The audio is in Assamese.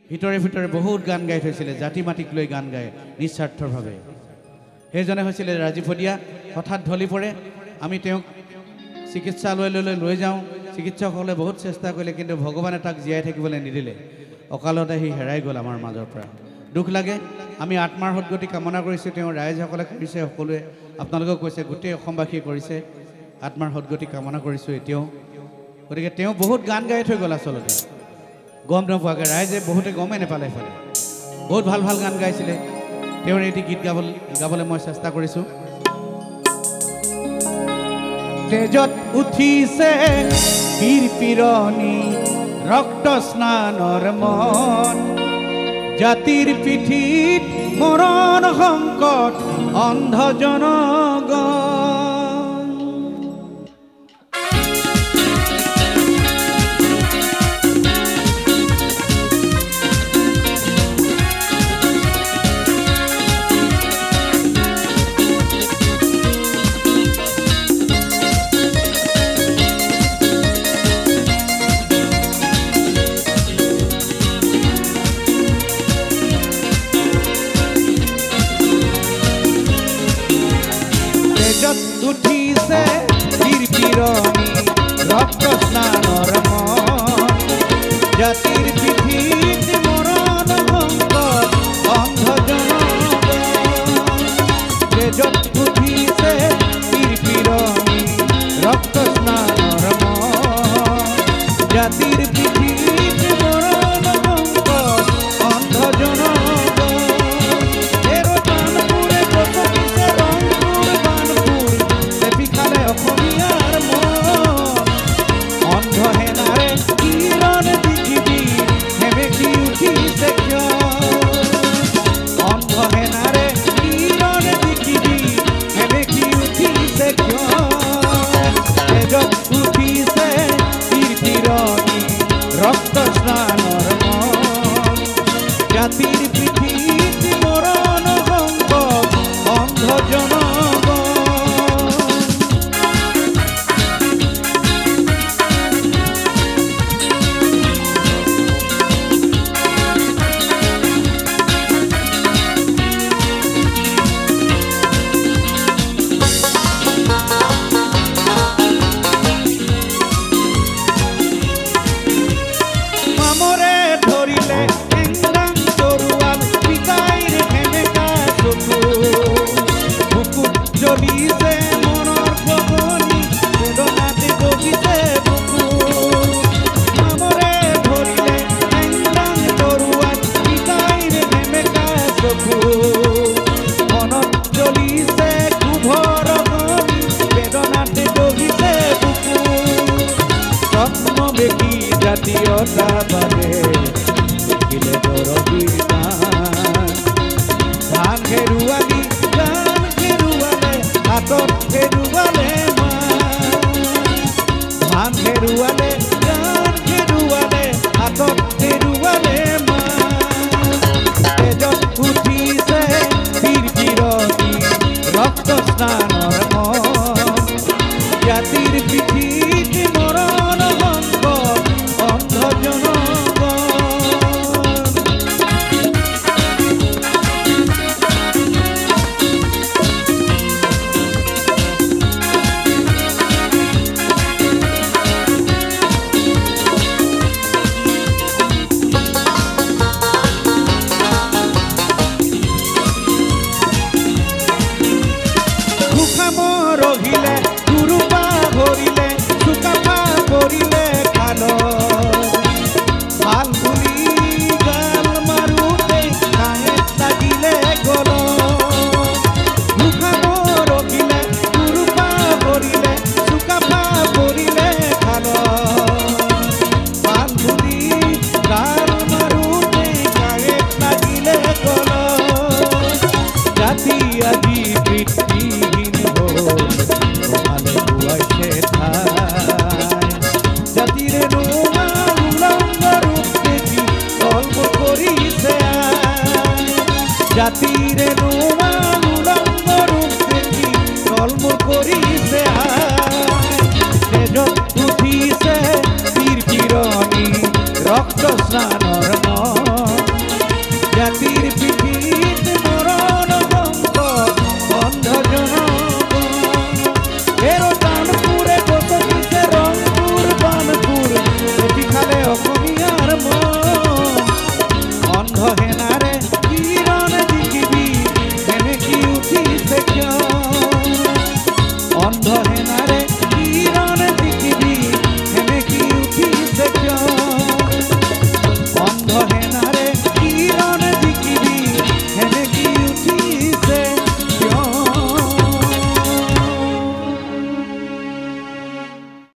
ভিতৰে ভিতৰে বহুত গান গাই থৈছিলে জাতি মাটিক লৈ গান গায় নিস্বাৰ্থভাৱে সেইজনে হৈছিলে ৰাজীৱ শদিয়া হঠাৎ ঢলি পৰে আমি তেওঁক চিকিৎসালয়লৈ লৈ যাওঁ চিকিৎসকসকলে বহুত চেষ্টা কৰিলে কিন্তু ভগৱানে তাক জীয়াই থাকিবলৈ নিদিলে অকালতে সি হেৰাই গ'ল আমাৰ মাজৰ পৰা দুখ লাগে আমি আত্মাৰ সদ্গতি কামনা কৰিছোঁ তেওঁ ৰাইজসকলে কৰিছে সকলোৱে আপোনালোকক কৈছে গোটেই অসমবাসীয়ে কৰিছে আত্মাৰ সদ্গতি কামনা কৰিছোঁ এতিয়াও গতিকে তেওঁ বহুত গান গাই থৈ গ'ল আচলতে গম নোপোৱাকৈ ৰাইজে বহুতে গমেই নাপালে এইফালে বহুত ভাল ভাল গান গাইছিলে তেওঁৰ এটি গীত গাবলৈ মই চেষ্টা কৰিছোঁ তেজত উঠিছে বীৰ পিৰণি ৰক্ত স্নানৰ মন জাতিৰ পিঠিত মৰণ সংকট অন্ধ জনগণ উঠিছে বীৰ পিৰণি ৰক্ত স্নানৰ মন জাতিৰ পিঠিত মৰণ সংকট অন্ধ জনগণ তেজত উঠিছে বীৰ পিৰণি ৰক্ত স্নানৰ মন জাতিৰ পিঠিত মৰণ সংকট অন্ধ জনগণ অসমীয়াৰ মন অন্ধ হেনাৰে কিৰণ পৃথিৱী হেমেকি উঠিছে কিয় অন্ধ হেনাৰে কিৰণ পৃথিৱী হেমেকি উঠিছে কিয় তেজত উঠিছে বীৰ পিৰণি ৰক্ত স্নানৰ মন জাতিৰ পিঠিত মৰণ সংকট অন্ধ জনগণ জাতীয়তা বাদে দেখিলে দৰদীৰ গান ধান হেৰুৱালি গান হেৰুৱালে হাতত হেৰুৱালে ধান হেৰুৱালে গান হেৰুৱালে হাতত হেৰুৱালে তেজত উঠিছে বীৰ পিৰণি ৰক্ত স্নানৰ মন জাতিৰ পিঠিত মৰণ সংকট অন্ধ জনগণ ৰহিলে গুৰুপা ভৰিলে চুকাফা কৰিলে খাল ভাল বুলি গাল মাৰোতে কাঁহে লাগিলে গল মুখাম ৰহিলে গুৰুপা ভৰিলে চুকাফা কৰিলে খাল ভাল বুলি গাল মাৰোতে কাঁহে লাগিলে গল জাতি আজি বৃত্তিহীন জাতিৰে জাতিৰে উলংগ ৰূপ দেখি তলমূৰ কৰিছে তেজত উঠিছে বীৰ পিৰণি ৰক্ত স্নান